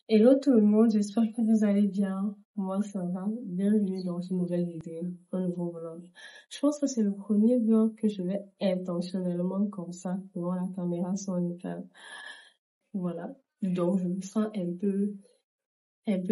Hello tout le monde, j'espère que vous allez bien. Moi, ça va. Bienvenue dans une nouvelle vidéo, un nouveau vlog. Je pense que c'est le premier vlog que je vais intentionnellement comme ça, devant la caméra sans écran. Voilà. Donc, je me sens un peu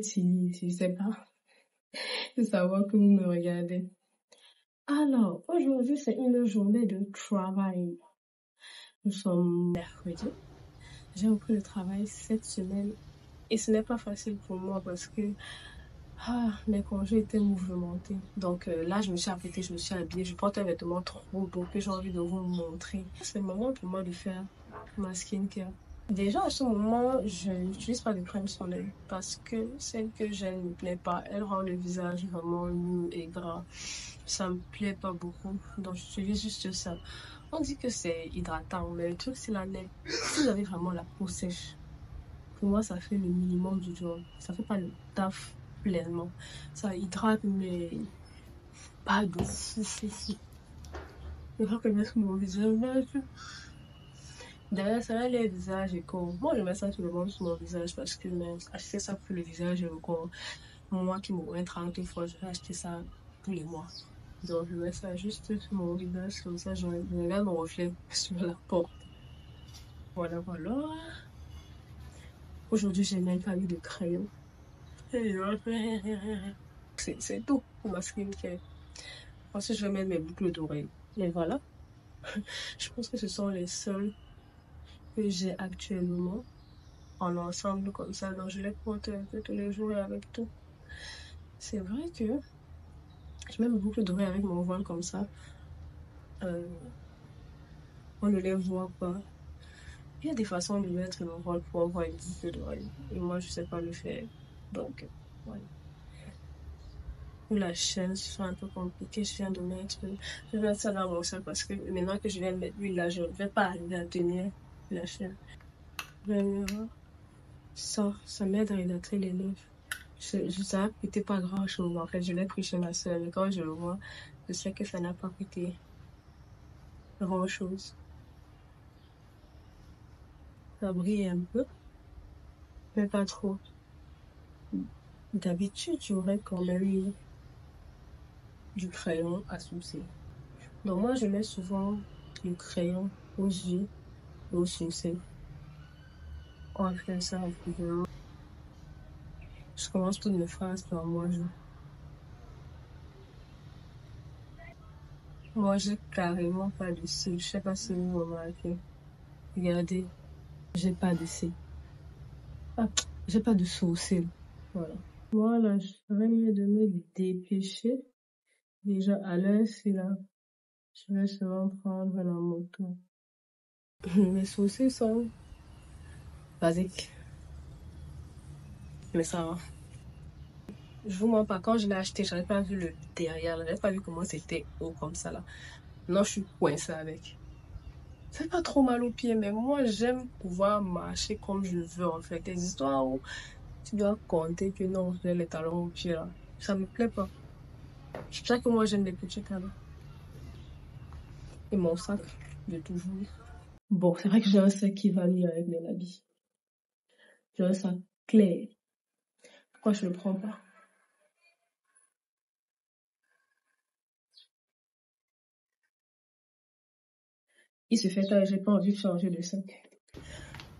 timide, je sais pas, de savoir que vous me regardez. Alors, aujourd'hui, c'est une journée de travail. Nous sommes mercredi. J'ai repris le travail cette semaine et ce n'est pas facile pour moi parce que mes congés étaient mouvementés. Donc là, je me suis apprêtée, je me suis habillée, je porte un vêtement trop beau que j'ai envie de vous montrer. C'est le moment pour moi de faire ma skincare. Déjà, à ce moment, je n'utilise pas de crème solaire parce que celle que j'ai ne me plaît pas. Elle rend le visage vraiment nu et gras. Ça me plaît pas beaucoup. Donc, j'utilise juste ça. On dit que c'est hydratant, mais le truc, c'est la lait. Si vous avez vraiment la peau sèche, pour moi, ça fait le minimum du job. Ça fait pas le taf pleinement. Ça hydrate, mais pas de fou. Je crois que je mets sur mon visage. D'ailleurs, ça va les visages et corps. Moi, je mets ça tout le monde sur mon visage parce que acheter ça pour le visage et le corps. Moi qui me 30 fois, je vais acheter ça tous les mois. Donc, je mets ça juste sur mon visage, comme ça, je regarde mon reflet sur la porte. Voilà, voilà. Aujourd'hui, j'ai même pas eu de crayon. C'est tout pour ma skincare. Ensuite, je vais mettre mes boucles d'oreilles. Et voilà. Je pense que ce sont les seuls que j'ai actuellement en ensemble comme ça. Donc, je les porte un peu tous les jours et avec tout. C'est vrai que je mets mes boucles d'oreilles avec mon voile comme ça. On ne les voit pas. Il y a des façons de mettre le voile pour avoir une boucle d'oreille. Et moi, je sais pas le faire. Donc, voilà. Ou la chaîne, c'est un peu compliqué. Je viens de mettre, je vais mettre ça dans mon sac parce que maintenant que je viens de mettre l'huile là, je ne vais pas arriver à tenir la chaîne. Ça m'aide à hydrater les lèvres. Ça a coûté pas grand chose en fait. Je l'ai pris chez ma soeur, mais quand je le vois, je sais que ça n'a pas coûté grand chose. Ça brille un peu, mais pas trop. D'habitude, j'aurais quand même mis du crayon à sourcils. Donc moi, je mets souvent du crayon aux yeux et aux sourcils. On va faire ça rapidement. Je commence toutes mes phrases par moi. Moi, j'ai carrément pas de cils. Je sais pas si vous remarquez. Regardez, j'ai pas de cils. J'ai pas de sourcils. Voilà. Voilà, je vais mieux de me dépêcher. Déjà, à l'heure, c'est là. Je vais seulement prendre la moto. Mes sourcils sont basiques. Mais ça va. Je vous mens pas, quand je l'ai acheté, j'avais pas vu le derrière, j'avais pas vu comment c'était haut comme ça là. Non, je suis coincée avec. Ça fait pas trop mal aux pieds, mais moi j'aime pouvoir marcher comme je veux en fait. Des histoires où tu dois compter que non, j'ai les talons aux pieds là. Ça me plaît pas. C'est pour ça que moi j'aime les petits talons. Et mon sac de toujours. Bon, c'est vrai que j'ai un sac qui va mieux avec mes habits. J'ai un sac clair. Pourquoi je le prends pas? Il se fait tard, j'ai pas envie de changer de sac.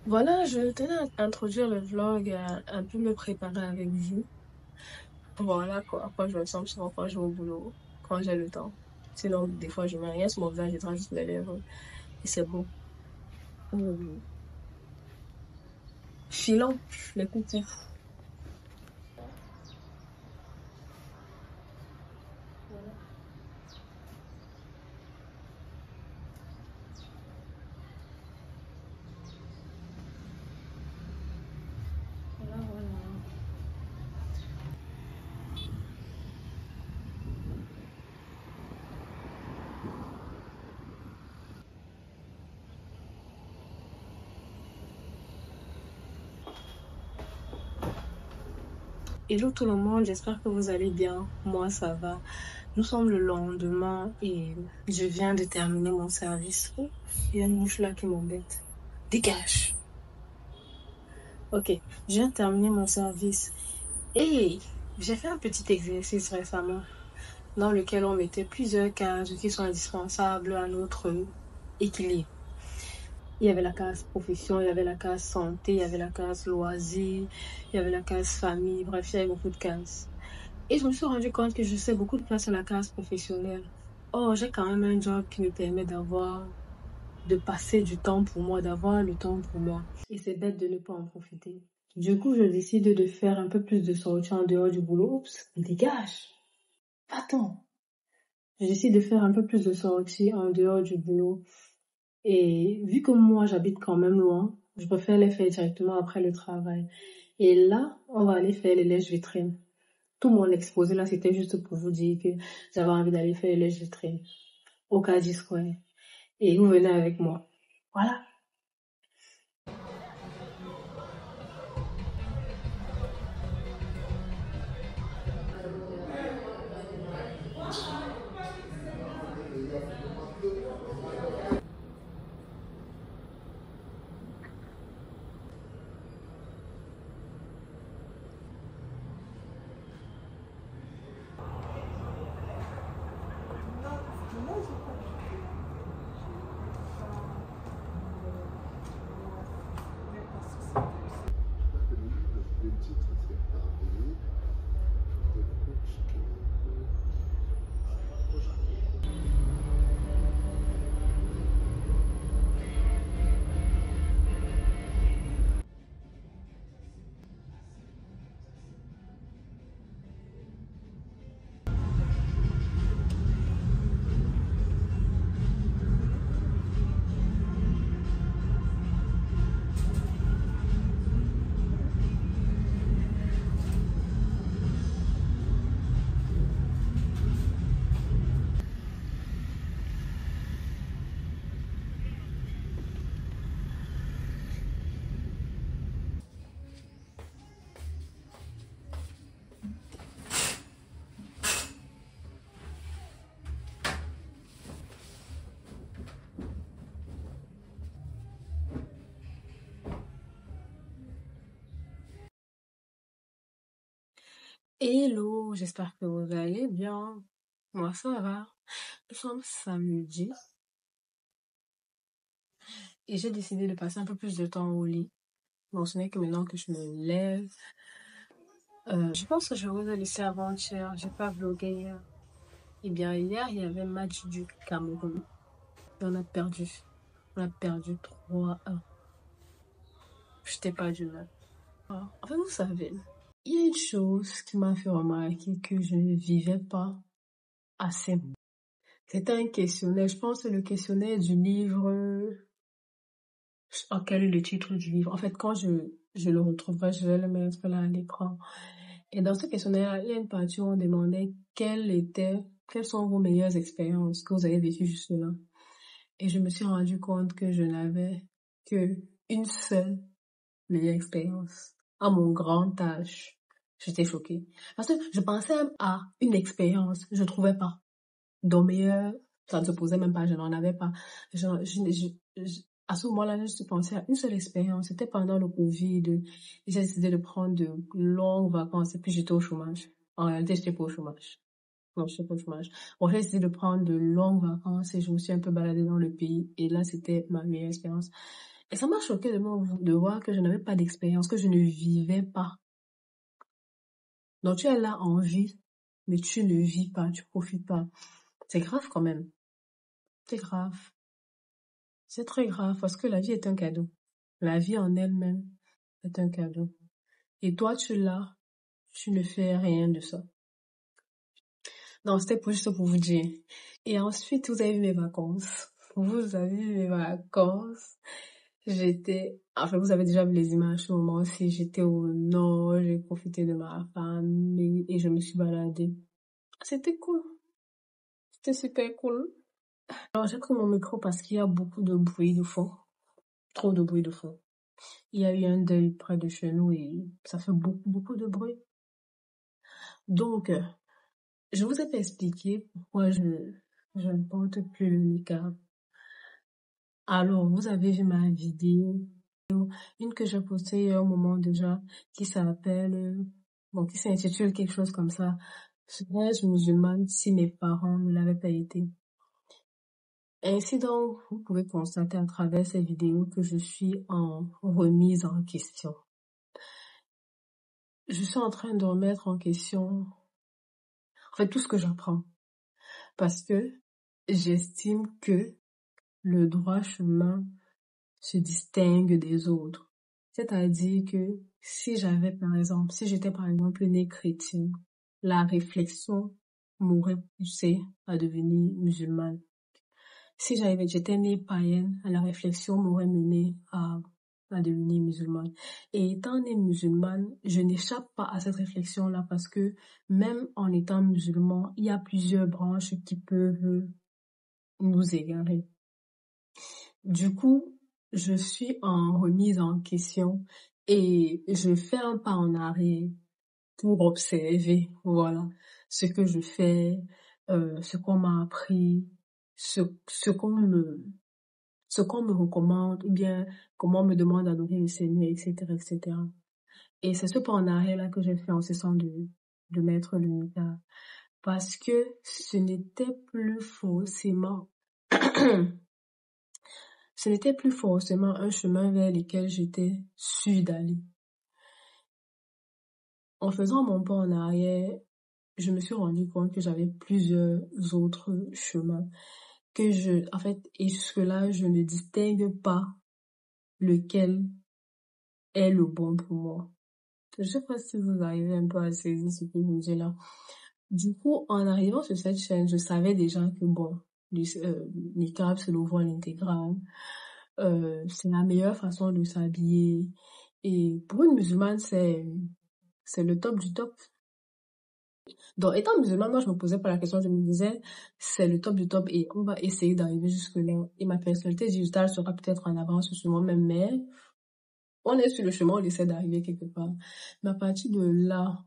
Voilà, je tenais à introduire le vlog, à un peu me préparer avec vous. Voilà quoi, à quoi je ressemble souvent quand je vais au boulot, quand j'ai le temps. Sinon, des fois, je mets rien sur mon visage, je trace juste les lèvres et c'est bon. Filant, les coups. Voilà, voilà. Hello tout le monde, j'espère que vous allez bien. Moi, ça va. Nous sommes le lendemain et je viens de terminer mon service. Oh, il y a une mouche là qui m'embête. Dégage! Ok, je viens de terminer mon service et j'ai fait un petit exercice récemment dans lequel on mettait plusieurs cases qui sont indispensables à notre équilibre. Il y avait la case profession, il y avait la case santé, il y avait la case loisirs, il y avait la case famille, bref, il y avait beaucoup de cases. Et je me suis rendu compte que je sais beaucoup de place à la case professionnelle. Oh, j'ai quand même un job qui me permet de passer du temps pour moi, d'avoir le temps pour moi. Et c'est bête de ne pas en profiter. Du coup, je décide de faire un peu plus de sorties en dehors du boulot. Oups, dégage. Attends. Je décide de faire un peu plus de sorties en dehors du boulot. Et vu que moi, j'habite quand même loin, je préfère les faire directement après le travail. Et là, on va aller faire les lèches-vitrines. Tout mon exposé là, c'était juste pour vous dire que j'avais envie d'aller faire les lèches-vitrines au Caddy Square. Et vous venez avec moi. Voilà. Le titre, c'est parler de coach Hello, j'espère que vous allez bien. Moi, ça va. Nous sommes samedi et j'ai décidé de passer un peu plus de temps au lit. Bon, ce n'est que maintenant que je me lève. Je pense que je vous ai laissé avant-hier. J'ai pas vlogué hier. Eh bien, hier, il y avait match du Cameroun. Et on a perdu. On a perdu 3-1. J'étais pas d'humeur. En fait, vous savez, il y a une chose qui m'a fait remarquer que je ne vivais pas assez. C'était un questionnaire. Je pense que le questionnaire du livre. Oh, quel est le titre du livre? En fait, quand je le retrouverai, je vais le mettre là à l'écran. Et dans ce questionnaire, il y a une partie où on demandait quelles sont vos meilleures expériences que vous avez vécues jusque-là. Et je me suis rendu compte que je n'avais que une seule meilleure expérience. À mon grand âge, j'étais choquée. Parce que je pensais à une expérience, je trouvais pas. Donc meilleur, ça ne se posait même pas, je n'en avais pas. À ce moment-là, je suis pensée à une seule expérience. C'était pendant le Covid. J'ai décidé de prendre de longues vacances et puis j'étais au chômage. En réalité, j'étais pas au chômage. Non, je suis pas au chômage. Bon, j'ai décidé de prendre de longues vacances et je me suis un peu baladée dans le pays. Et là, c'était ma meilleure expérience. Et ça m'a choqué de voir que je n'avais pas d'expérience, que je ne vivais pas. Donc, tu es là en vie, mais tu ne vis pas, tu profites pas. C'est grave quand même. C'est grave. C'est très grave parce que la vie est un cadeau. La vie en elle-même est un cadeau. Et toi, tu l'as, tu ne fais rien de ça. Non, c'était juste pour vous dire. Et ensuite, vous avez vu mes vacances. Vous avez vu mes vacances. Enfin, vous avez déjà vu les images au moment aussi. J'étais au nord, j'ai profité de ma famille et je me suis baladée. C'était cool. C'était super cool. Alors, j'ai pris mon micro parce qu'il y a beaucoup de bruit de fond. Trop de bruit de fond. Il y a eu un deuil près de chez nous et ça fait beaucoup de bruit. Donc, je vous ai pas expliqué pourquoi je ne porte plus le niqab. Alors, vous avez vu ma vidéo Une que j'ai postée il y a un moment déjà, qui s'intitule quelque chose comme ça. Serais-je musulmane si mes parents ne l'avaient pas été? Ainsi donc, vous pouvez constater à travers ces vidéos que je suis en remise en question. Je suis en train de remettre en question, en fait, tout ce que j'apprends. Parce que j'estime que le droit chemin se distingue des autres. C'est-à-dire que si j'étais par exemple née chrétienne, la réflexion m'aurait poussée à devenir musulmane. Si j'étais née païenne, la réflexion m'aurait menée à devenir musulmane. Et étant née musulmane, je n'échappe pas à cette réflexion-là parce que même en étant musulman, il y a plusieurs branches qui peuvent nous égarer. Du coup, je suis en remise en question et je fais un pas en arrière pour observer, voilà, ce que je fais, ce qu'on m'a appris, ce qu'on me recommande, ou bien comment on me demande d'adorer le Seigneur, etc., etc. Et c'est ce pas en arrière là que j'ai fait en cessant de mettre le niqab, parce que ce n'était plus forcément un chemin vers lequel j'étais sûre d'aller. En faisant mon pas en arrière, je me suis rendu compte que j'avais plusieurs autres chemins et jusque-là, je ne distingue pas lequel est le bon pour moi. Je sais pas si vous arrivez un peu à saisir ce que je dis là. Du coup, en arrivant sur cette chaîne, je savais déjà que niqab, c'est le voile intégral. C'est la meilleure façon de s'habiller. Et pour une musulmane, c'est le top du top. Donc, étant musulmane, moi, je me posais pas la question, je me disais, c'est le top du top et on va essayer d'arriver jusque-là. Et ma personnalité digitale sera peut-être en avance sur moi-même, mais on est sur le chemin, on essaie d'arriver quelque part. Mais à partir de là,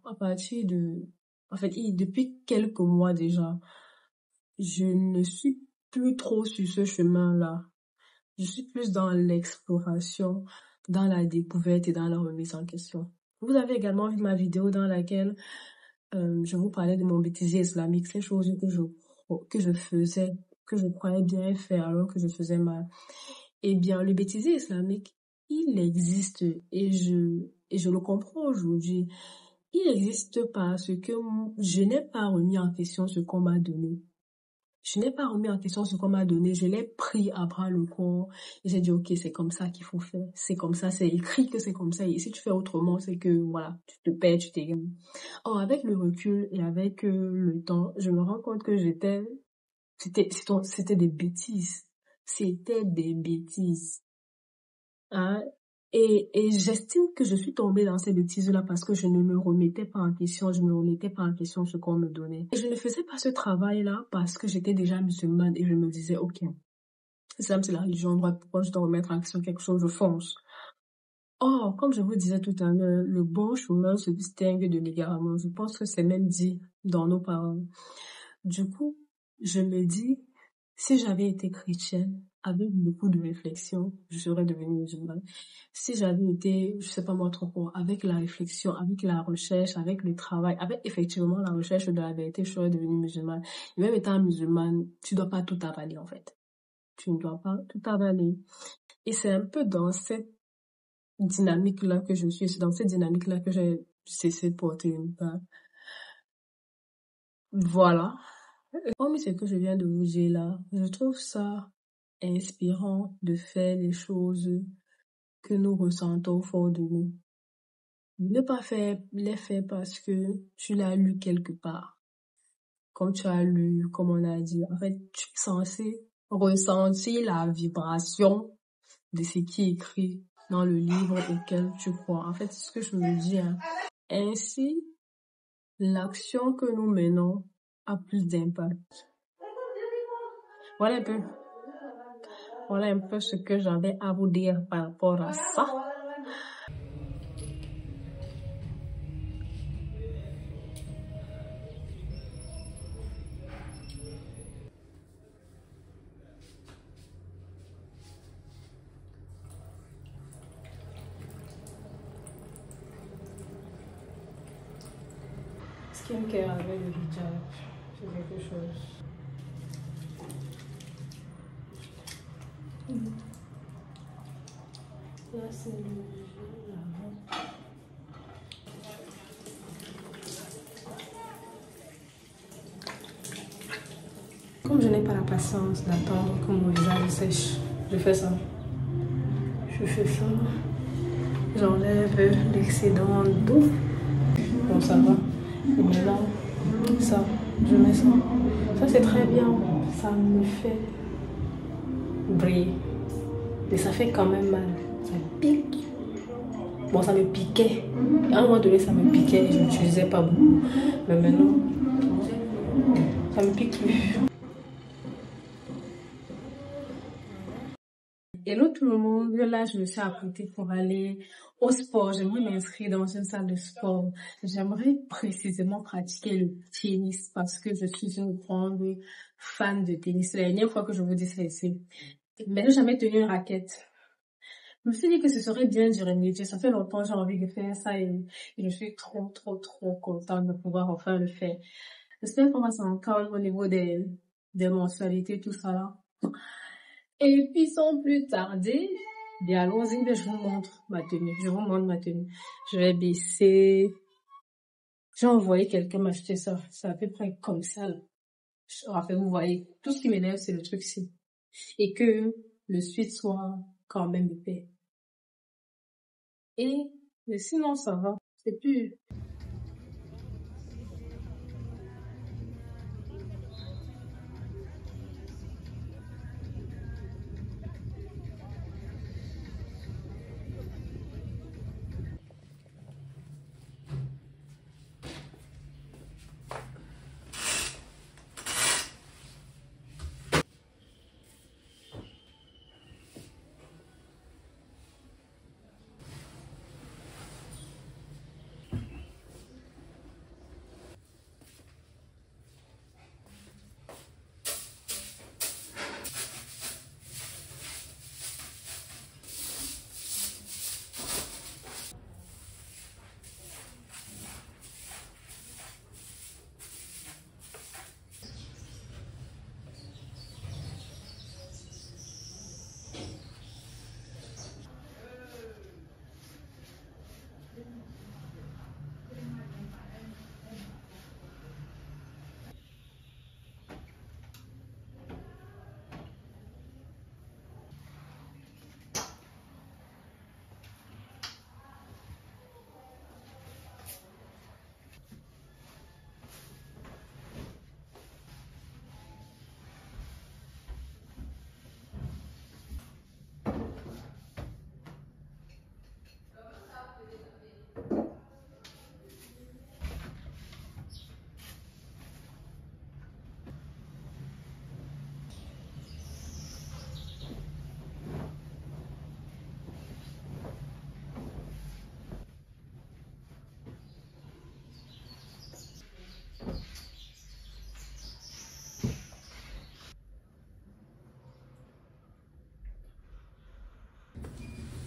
depuis quelques mois déjà, je ne suis plus trop sur ce chemin-là. Je suis plus dans l'exploration, dans la découverte et dans la remise en question. Vous avez également vu ma vidéo dans laquelle je vous parlais de mon bêtisier islamique, ces choses que je faisais, que je croyais bien faire alors que je faisais mal. Eh bien, le bêtisier islamique, il existe et je le comprends aujourd'hui. Il existe parce que je n'ai pas remis en question ce qu'on m'a donné. Je n'ai pas remis en question ce qu'on m'a donné. Je l'ai pris à bras le corps. Et j'ai dit, ok, c'est comme ça qu'il faut faire. C'est comme ça, c'est écrit que c'est comme ça. Et si tu fais autrement, c'est que, voilà, tu te perds, tu t'égares. Or, avec le recul et avec le temps, je me rends compte que c'était des bêtises. C'était des bêtises. Hein? Et j'estime que je suis tombée dans ces bêtises-là parce que je ne me remettais pas en question, je ne remettais pas en question ce qu'on me donnait. Et je ne faisais pas ce travail-là parce que j'étais déjà musulmane et je me disais, ok, l'islam c'est la religion droite, pourquoi je dois remettre en question quelque chose, je fonce. Or, comme je vous disais tout à l'heure, le bon chemin se distingue de l'égarement. Je pense que c'est même dit dans nos paroles. Du coup, je me dis, si j'avais été chrétienne, avec beaucoup de réflexion, je serais devenue musulmane. Si j'avais été, je sais pas moi trop quoi, avec la réflexion, avec la recherche, avec le travail, avec effectivement la recherche de la vérité, je serais devenue musulmane. Et même étant musulmane, tu dois pas tout avaler en fait. Tu ne dois pas tout avaler. Et c'est un peu dans cette dynamique-là que je suis, c'est dans cette dynamique-là que j'ai cessé de porter une part. Voilà. Hormis ce que je viens de vous dire là, je trouve ça inspirant de faire les choses que nous ressentons au fond de nous. Ne pas les faire parce que tu l'as lu quelque part. Comme tu as lu, comme on a dit, en fait, tu es censé ressentir la vibration de ce qui est écrit dans le livre auquel tu crois. En fait, c'est ce que je me dis. Hein. Ainsi, l'action que nous menons a plus d'impact. Voilà un peu ce que j'avais à vous dire par rapport à ça. skincare avec le hijab. C'est quelque chose. Là, c'est le lavant. Comme je n'ai pas la patience d'attendre que mon visage sèche, je fais ça. Je fais ça. J'enlève l'excédent d'eau. Bon, ça va. Et maintenant, ça, je mets ça. Ça, c'est très bien. Ça me fait briller. Mais ça fait quand même mal. Ça pique. Bon, ça me piquait. À un moment donné, ça me piquait et je n'utilisais pas beaucoup. Mais maintenant, ça me pique plus. Hello tout le monde, là je me suis apprêtée pour aller au sport. J'aimerais m'inscrire dans une salle de sport. J'aimerais précisément pratiquer le tennis parce que je suis une grande fan de tennis. La dernière fois que je vous dis ça ici, mais je n'ai jamais tenu une raquette. Je me suis dit que ce serait bien d'y remédier. Ça fait longtemps que j'ai envie de faire ça et je suis trop contente de pouvoir enfin le faire. J'espère qu'on va s'entendre au niveau des mensualités, tout ça là. Et puis sans plus tarder, bien allons-y, je vous montre ma tenue. Je vais baisser. J'ai envoyé quelqu'un m'acheter ça. C'est à peu près comme ça. Là. Enfin, vous voyez, tout ce qui m'énerve, c'est le truc-ci. Et que le suite soit quand même épais. Mais sinon, ça va. C'est plus...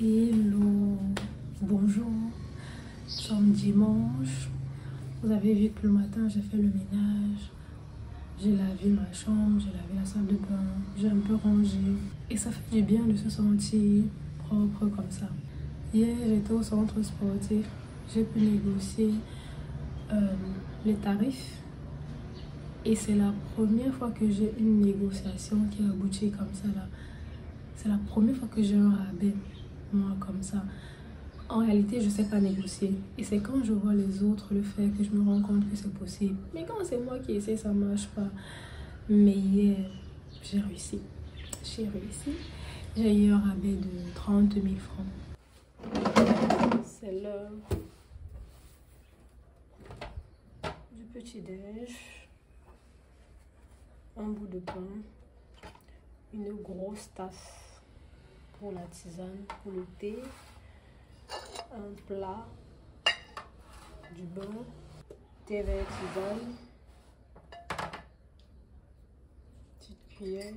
Hello, bonjour, nous sommes dimanche. Vous avez vu que le matin j'ai fait le ménage, j'ai lavé ma chambre, j'ai lavé la salle de bain, j'ai un peu rangé et ça fait du bien de se sentir propre comme ça. Hier j'étais au centre sportif, j'ai pu négocier les tarifs et c'est la première fois que j'ai une négociation qui aboutit comme ça là. C'est la première fois que j'ai un rabais. Moi comme ça. En réalité, je sais pas négocier. Et c'est quand je vois les autres le faire que je me rends compte que c'est possible. Mais quand c'est moi qui essaie, ça marche pas. Mais hier, j'ai réussi. J'ai eu un rabais de 30 000 francs. C'est l'heure du petit-déj. Un bout de pain. Une grosse tasse pour la tisane, pour le thé, un plat, du beurre, thé vert tisane, petite cuillère.